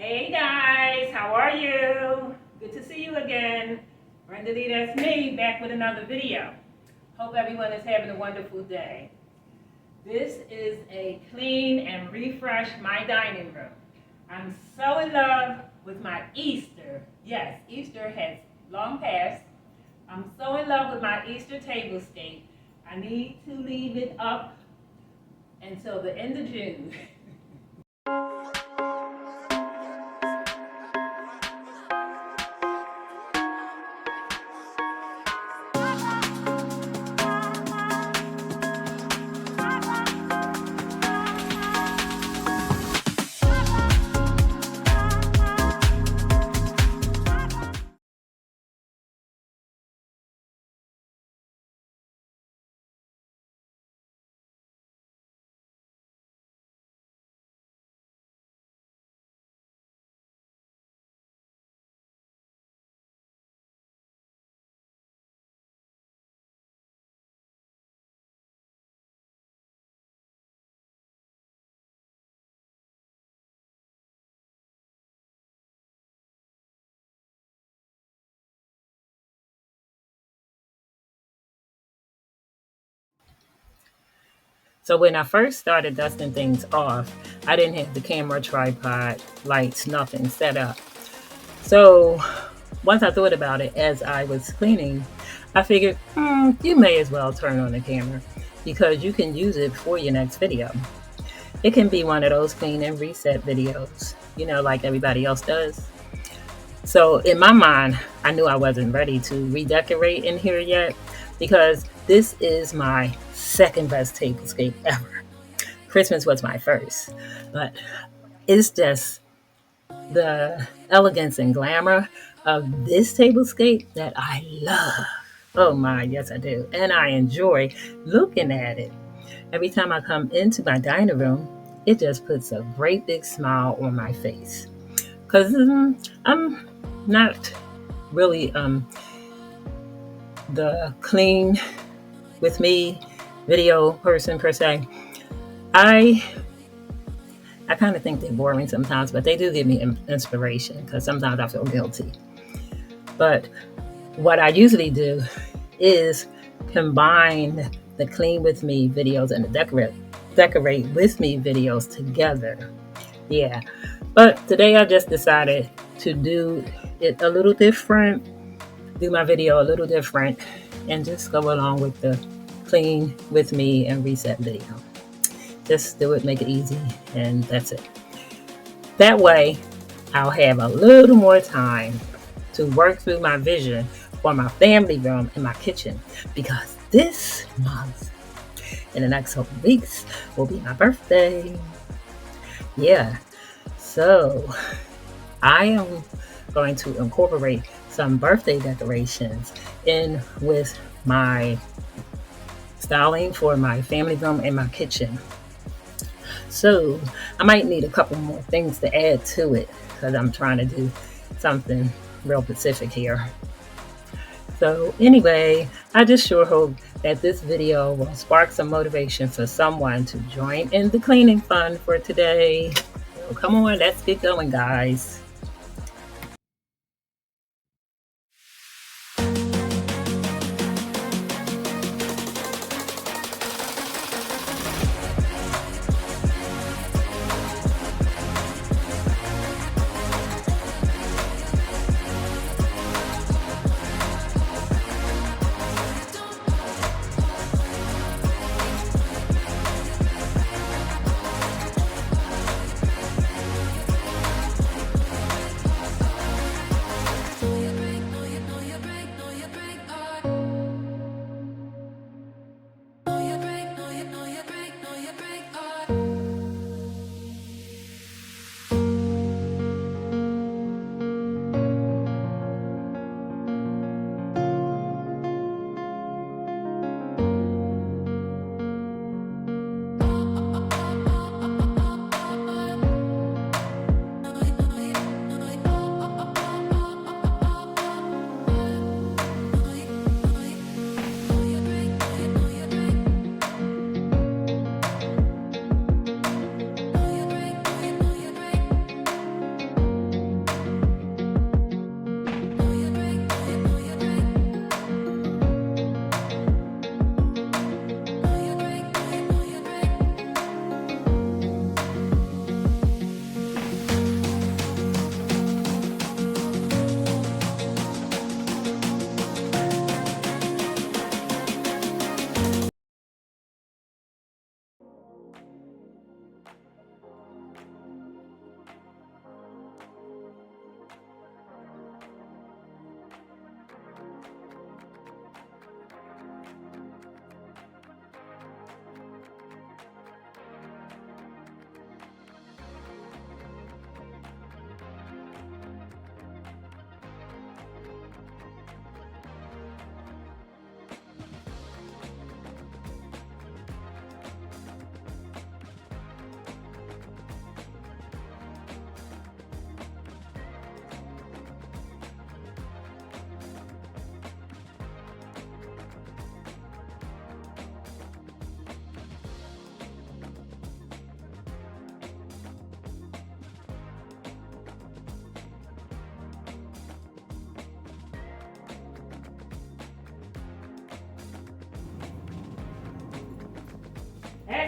Hey guys, how are you? Good to see you again. Brenda Lee, that's me, back with another video. Hope everyone is having a wonderful day. This is a clean and refresh my dining room. I'm so in love with my Easter. Yes, Easter has long passed. I'm so in love with my Easter tablescape. I need to leave it up until the end of June. So when I first started dusting things off, I didn't have the camera, tripod, lights, nothing set up. So once I thought about it as I was cleaning, I figured, you may as well turn on the camera because you can use it for your next video. It can be one of those clean and reset videos, like everybody else does. So in my mind, I knew I wasn't ready to redecorate in here yet because this is my second best tablescape ever. Christmas was my first, but it's just the elegance and glamour of this tablescape that I love. Oh my, yes I do. And I enjoy looking at it. Every time I come into my dining room, it just puts a great big smile on my face. Because I'm not really the clean with me video person per se. I kind of think they're boring sometimes, but they do give me inspiration because sometimes I feel guilty. But what I usually do is combine the clean with me videos and the decorate with me videos together. Yeah. But today I just decided to do it a little different, do my video a little different, and just go along with the clean with me and reset video. Just do it, make it easy, and that's it. That way, I'll have a little more time to work through my vision for my family room and my kitchen because this month, in the next couple of weeks, will be my birthday. Yeah, so I am going to incorporate some birthday decorations in with my styling for my family room and my kitchen. So I might need a couple more things to add to it because I'm trying to do something real specific here. So anyway, I just sure hope that this video will spark some motivation for someone to join in the cleaning fun for today. So come on, let's get going, guys.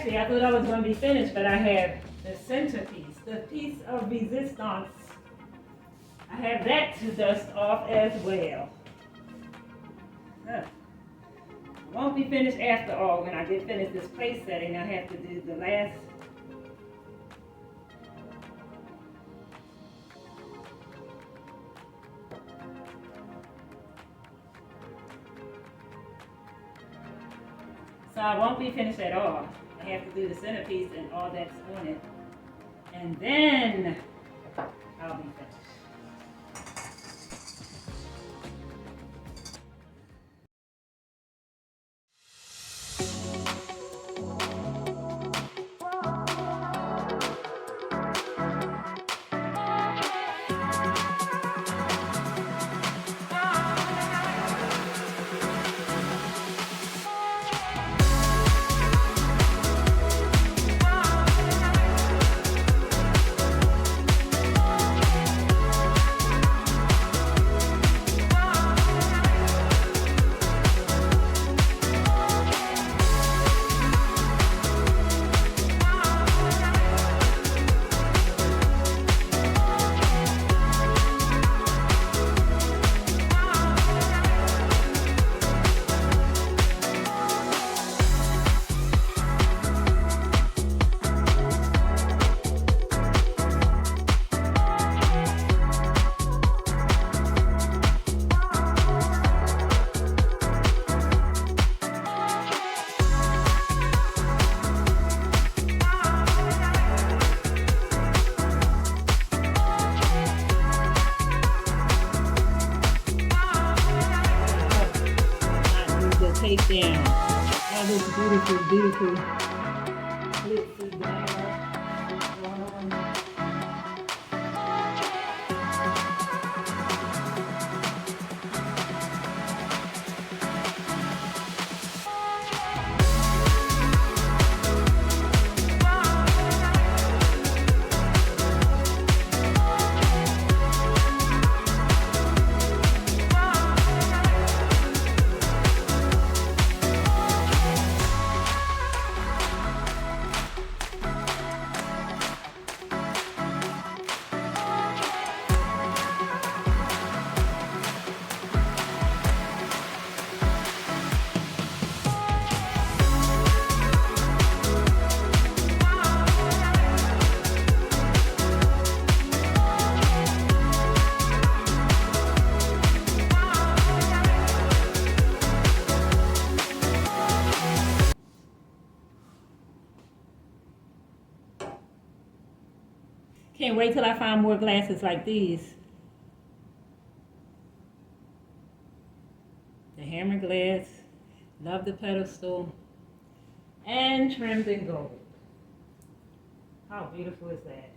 Actually, I thought I was going to be finished, but I have the centerpiece, the piece of resistance. I have that to dust off as well. Huh. I won't be finished after all. When I get finished this place setting, I have to do the last. So I won't be finished at all. I have to do the centerpiece and all that's on it. And then I'll be finished. Take down all this beautiful glitzy glass going on. Can't wait till I find more glasses like these. The hammer glass, love the pedestal, and trimmed in gold. How beautiful is that?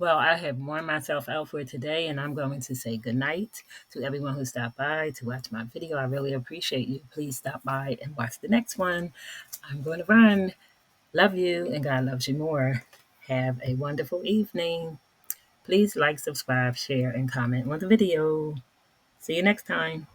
Well, I have worn myself out for today, and I'm going to say good night to everyone who stopped by to watch my video. I really appreciate you. Please stop by and watch the next one. I'm going to run. Love you, and God loves you more. Have a wonderful evening. Please like, subscribe, share, and comment on the video. See you next time.